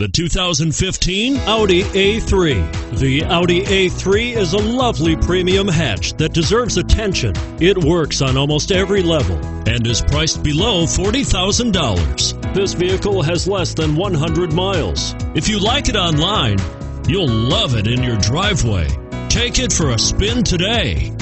The 2015 Audi A3. The Audi A3 is a lovely premium hatch that deserves attention. It works on almost every level and is priced below $40,000. This vehicle has less than 100 miles. If you like it online, you'll love it in your driveway. Take it for a spin today.